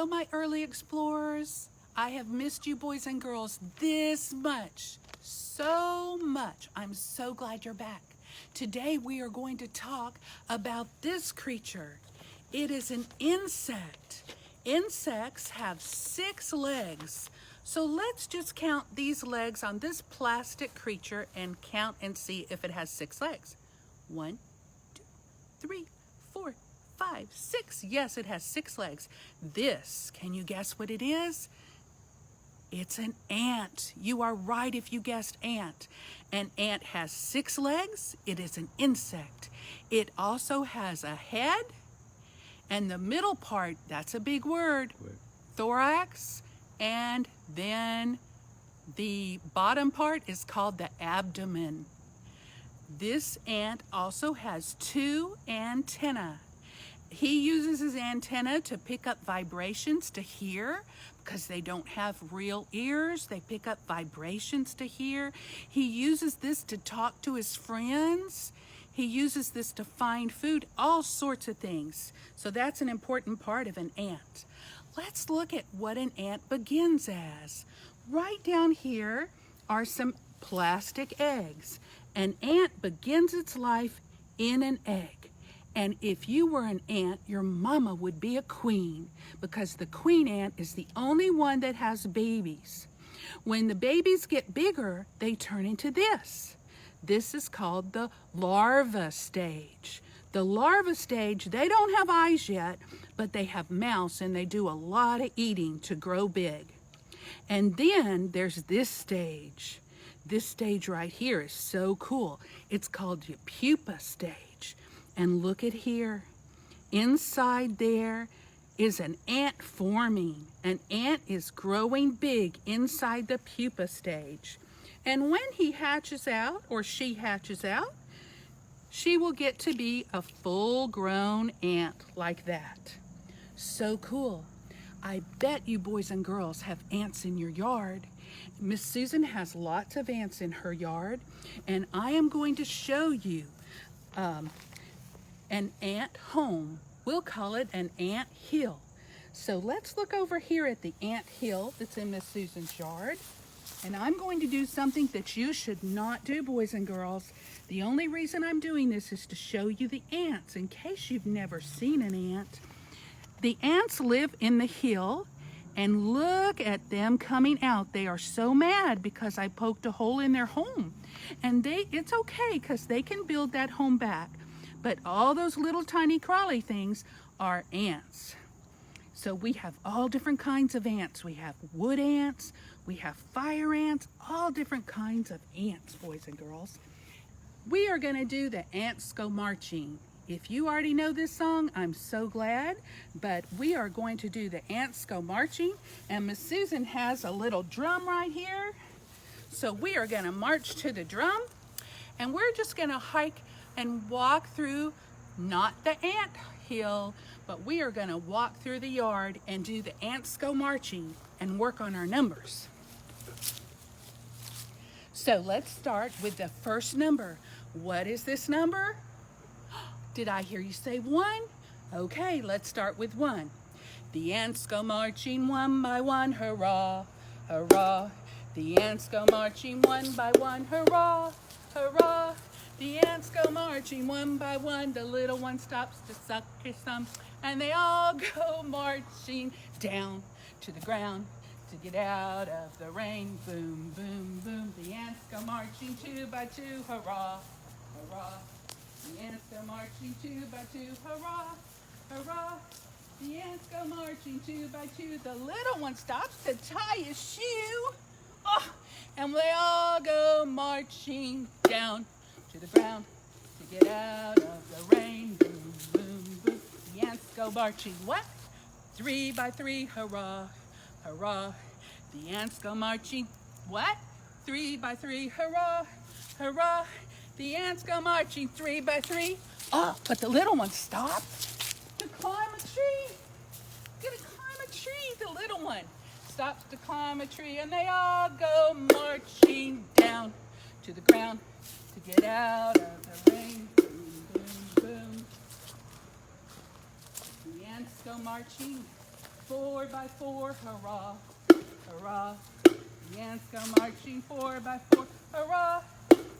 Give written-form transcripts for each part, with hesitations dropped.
Hello, my early explorers. I have missed you boys and girls this much, so much. I'm so glad you're back. Today we are going to talk about this creature. It is an insect. Insects have 6 legs. So let's just count these legs on this plastic creature and count and see if it has 6 legs. 1, 2, 3, 4, 5, 6. Yes, it has 6 legs. This, can you guess what it is? It's an ant. You are right if you guessed ant. An ant has 6 legs. It is an insect. It also has a head, and the middle part, that's a big word, thorax, and then the bottom part is called the abdomen. This ant also has 2 antennae. He uses his antenna to pick up vibrations to hear because they don't have real ears. They pick up vibrations to hear. He uses this to talk to his friends. He uses this to find food, all sorts of things. So that's an important part of an ant. Let's look at what an ant begins as. Right down here are some plastic eggs. An ant begins its life in an egg. And if you were an ant, your mama would be a queen because the queen ant is the only one that has babies. When the babies get bigger, they turn into this. This is called the larva stage. The larva stage, they don't have eyes yet, but they have mouths and they do a lot of eating to grow big. And then there's this stage. This stage right here is so cool. It's called the pupa stage. And look at here. Inside there is an ant forming. An ant is growing big inside the pupa stage. And when he hatches out, or she hatches out, she will get to be a full-grown ant like that. So cool. I bet you boys and girls have ants in your yard. Miss Susan has lots of ants in her yard, and I am going to show you an ant home. We'll call it an ant hill. So let's look over here at the ant hill that's in Miss Susan's yard. And I'm going to do something that you should not do, boys and girls. The only reason I'm doing this is to show you the ants, in case you've never seen an ant. The ants live in the hill, and look at them coming out. They are so mad because I poked a hole in their home. And it's okay because they can build that home back. But all those little tiny crawly things are ants. So we have all different kinds of ants. We have wood ants, we have fire ants, all different kinds of ants, boys and girls. We are going to do the Ants Go Marching. If you already know this song, I'm so glad, but we are going to do the Ants Go Marching, and Miss Susan has a little drum right here. So we are going to march to the drum, and we're just going to hike and walk through, not the ant hill, but we are going to walk through the yard and do the Ants Go Marching and work on our numbers. So let's start with the first number. What is this number? Did I hear you say 1? Okay, let's start with 1. The ants go marching one by one, hurrah, hurrah. The ants go marching one by one, hurrah, hurrah. The ants go marching one by one. The little one stops to suck his thumb, and they all go marching down to the ground to get out of the rain. Boom, boom, boom. The ants go marching 2 by 2, hurrah, hurrah. The ants go marching 2 by 2, hurrah, hurrah. The ants go marching 2 by 2. The little one stops to tie his shoe. Oh, and they all go marching down to the ground to get out of the rain. Boom, boom, boom. The ants go marching what? 3 by 3, hurrah, hurrah. The ants go marching what? 3 by 3, hurrah, hurrah. The ants go marching 3 by 3. Oh, but the little one stopped to climb a tree. Gonna climb a tree, the little one stops to climb a tree, and they all go marching down to the ground to get out of the rain. Boom, boom, boom. The ants go marching 4 by 4, hurrah, hurrah. The ants go marching 4 by 4, hurrah,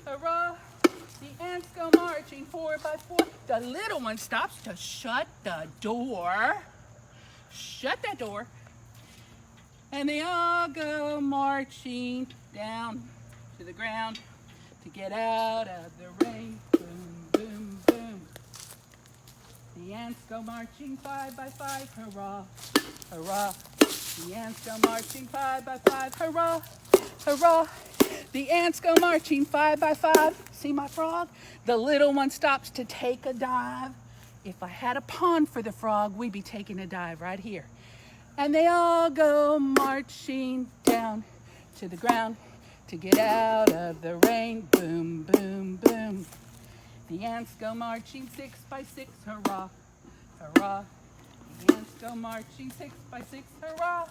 hurrah. The ants go marching 4 by 4. The little one stops to shut the door. Shut that door. And they all go marching down to the ground to get out of the rain. Boom, boom, boom. The ants go marching 5 by 5, hurrah, hurrah. The ants go marching 5 by 5, hurrah, hurrah. The ants go marching 5 by 5. See my frog? The little one stops to take a dive. If I had a pond for the frog, we'd be taking a dive right here. And they all go marching down to the ground to get out of the rain. Boom, boom, boom. The ants go marching 6 by 6, hurrah, hurrah. The ants go marching 6 by 6, hurrah,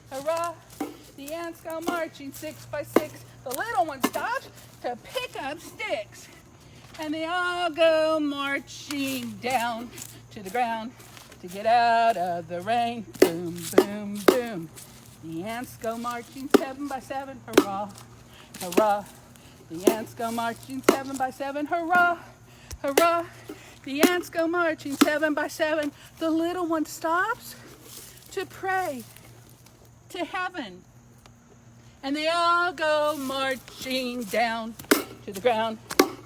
hurrah. The ants go marching 6 by 6. The little one stops to pick up sticks. And they all go marching down to the ground to get out of the rain. Boom, boom, boom. The ants go marching 7 by 7, hurrah, hurrah. The ants go marching 7 by 7, hurrah, hurrah. The ants go marching 7 by 7. The little one stops to pray to heaven. And they all go marching down to the ground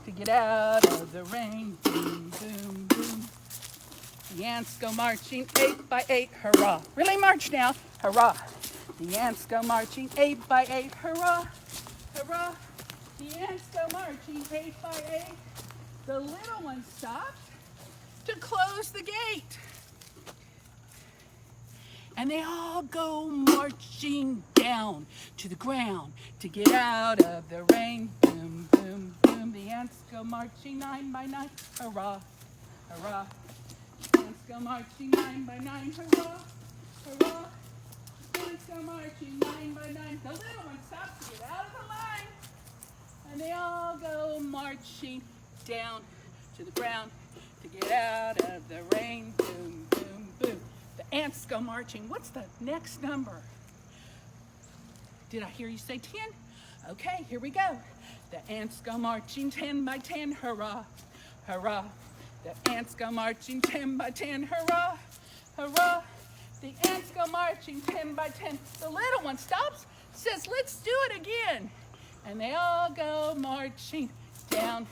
to get out of the rain. Boom, boom, boom. The ants go marching 8 by 8, hurrah. Really march now, hurrah. The ants go marching 8 by 8, hurrah, hurrah. The ants go marching 8 by 8. The little one stops to close the gate. And they all go marching down to the ground to get out of the rain. Boom, boom, boom. The ants go marching 9 by 9, hurrah, hurrah. The ants go marching 9 by 9, hurrah, hurrah. The ants go marching 9 by 9. The little one stops to get out of the line. And they all go marching down to the ground to get out of the rain. Boom, boom, boom. The ants go marching. What's the next number? Did I hear you say 10? Okay, here we go. The ants go marching 10 by 10, hurrah, hurrah. The ants go marching 10 by 10, hurrah, hurrah. The ants go marching 10 by 10. The little one stops, says, let's do it again. And they all go marching down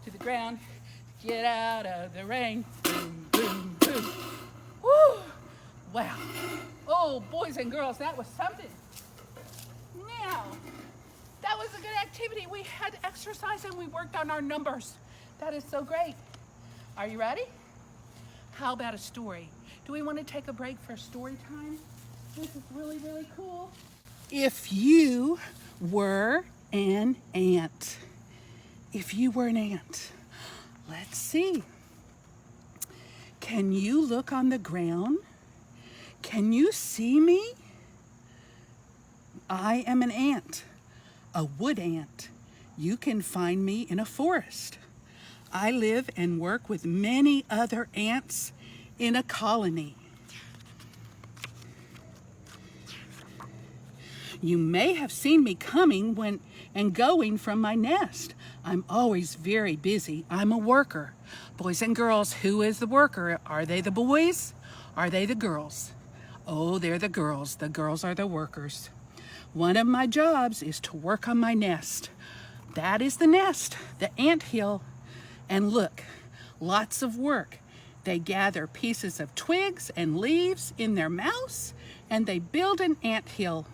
to the ground to get out of the rain. Boom, boom, boom. Woo! Wow. Oh, boys and girls, that was something. Now, that was a good activity. We had exercise and we worked on our numbers. That is so great. Are you ready? How about a story? Do we want to take a break for story time? This is really, really cool. If you were an ant. If you were an ant. Let's see. Can you look on the ground? Can you see me? I am an ant, a wood ant. You can find me in a forest. I live and work with many other ants in a colony. You may have seen me coming and going from my nest. I'm always very busy. I'm a worker. Boys and girls, who is the worker? Are they the boys? Are they the girls? Oh, they're the girls. The girls are the workers. One of my jobs is to work on my nest. That is the nest, the anthill. And look, lots of work. They gather pieces of twigs and leaves in their mouths, and they build an anthill.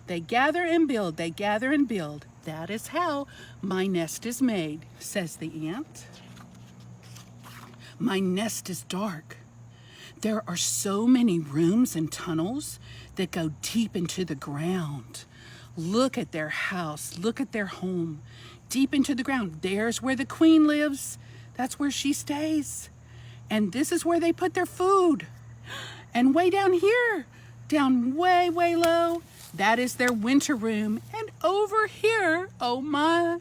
They gather and build, they gather and build. That is how my nest is made, says the ant. My nest is dark. There are so many rooms and tunnels that go deep into the ground. Look at their house, look at their home, deep into the ground. There's where the queen lives. That's where she stays. And this is where they put their food. And way down here, down way, way low, that is their winter room. And over here, oh my,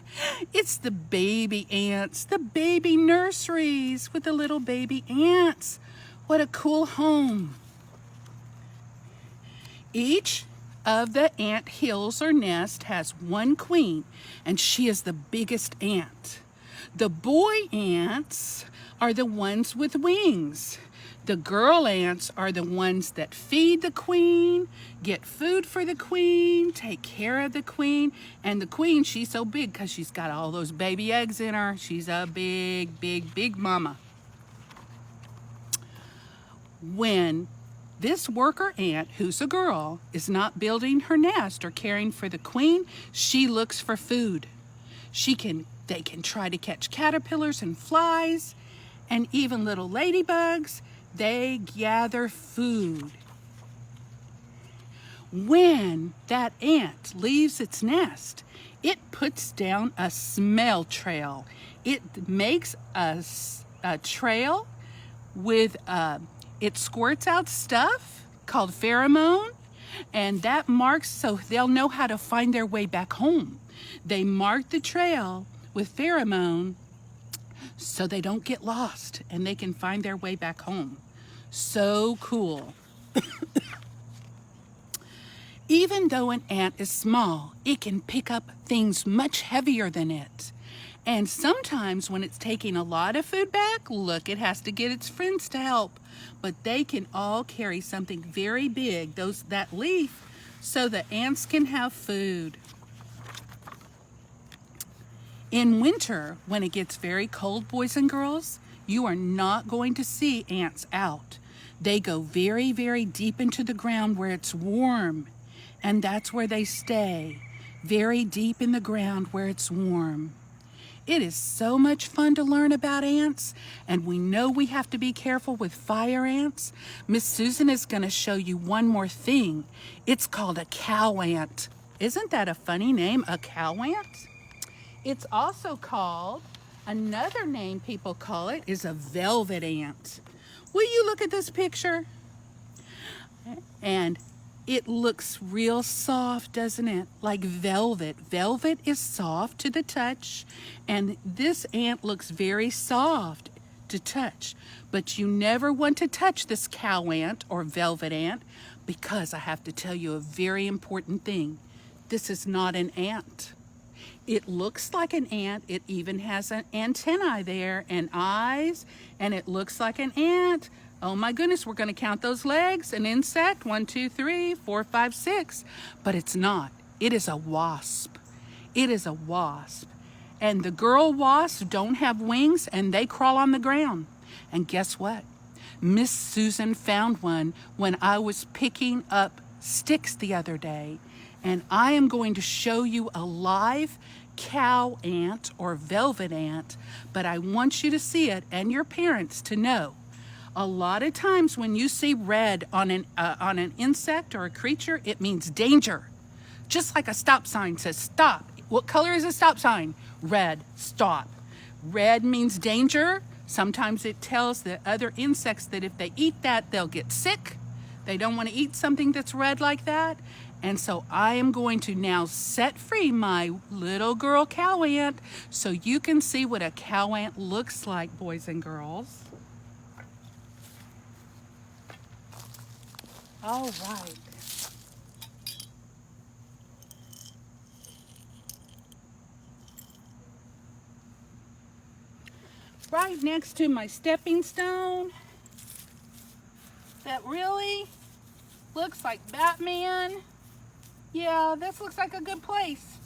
it's the baby ants, the baby nurseries with the little baby ants. What a cool home. Each of the ant hills or nest has one queen, and she is the biggest ant. The boy ants are the ones with wings. The girl ants are the ones that feed the queen, get food for the queen, take care of the queen. And the queen, she's so big because she's got all those baby eggs in her. She's a big, big, big mama. When this worker ant, who's a girl, is not building her nest or caring for the queen, she looks for food. They can try to catch caterpillars and flies and even little ladybugs. They gather food. When that ant leaves its nest, it puts down a smell trail. It makes a trail with, it squirts out stuff called pheromone, and that marks so they'll know how to find their way back home. They mark the trail with pheromone so they don't get lost and they can find their way back home. So cool. Even though an ant is small, it can pick up things much heavier than it. And sometimes when it's taking a lot of food back, look, it has to get its friends to help. But they can all carry something very big, that leaf, so the ants can have food. In winter, when it gets very cold, boys and girls, you are not going to see ants out. They go very, very deep into the ground where it's warm, and that's where they stay, very deep in the ground where it's warm. It is so much fun to learn about ants, and we know we have to be careful with fire ants. Miss Susan is going to show you one more thing. It's called a cow ant. Isn't that a funny name, a cow ant? It's also called, another name people call it is a velvet ant. Will you look at this picture? And it looks real soft, doesn't it? Like velvet. Velvet is soft to the touch, and this ant looks very soft to touch. But you never want to touch this cow ant or velvet ant, because I have to tell you a very important thing. This is not an ant. It looks like an ant. It even has an antennae there and eyes, and it looks like an ant. Oh my goodness, we're going to count those legs. An insect, 1, 2, 3, 4, 5, 6. But it's not. It is a wasp. It is a wasp. And the girl wasps don't have wings, and they crawl on the ground. And guess what? Miss Susan found one when I was picking up sticks the other day. And I am going to show you a live cow ant or velvet ant, but I want you to see it and your parents to know. A lot of times when you see red on an insect or a creature, it means danger. Just like a stop sign says stop. What color is a stop sign? Red, stop. Red means danger. Sometimes it tells the other insects that if they eat that, they'll get sick. They don't want to eat something that's red like that. And so I am going to now set free my little girl cow ant so you can see what a cow ant looks like, boys and girls. All right. Right next to my stepping stone that really looks like Batman. Yeah, this looks like a good place.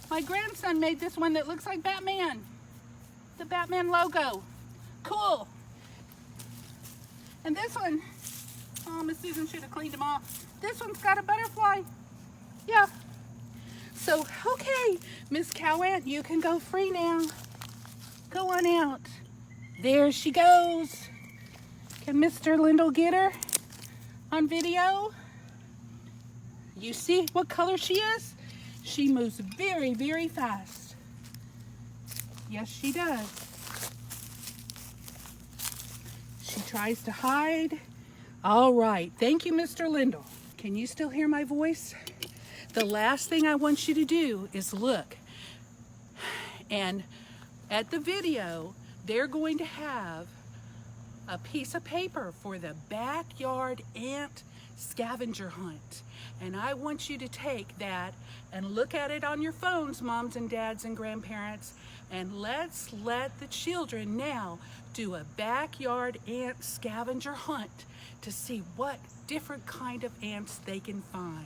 My grandson made this one that looks like Batman. The Batman logo. Cool. And this one, oh, Miss Susan should have cleaned them off. This one's got a butterfly. Yeah. So, okay, Miss Cow Ant, you can go free now. Go on out. There she goes. Can Mr. Lindell get her on video? You see what color she is? She moves very, very fast. Yes, she does. She tries to hide. All right. Thank you, Mr. Lindell. Can you still hear my voice? The last thing I want you to do is look. And at the video, they're going to have a piece of paper for the backyard ant scavenger hunt. And I want you to take that and look at it on your phones, moms and dads and grandparents, and let's let the children now do a backyard ant scavenger hunt to see what different kind of ants they can find.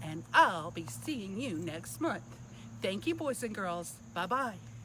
And I'll be seeing you next month. Thank you, boys and girls. Bye-bye.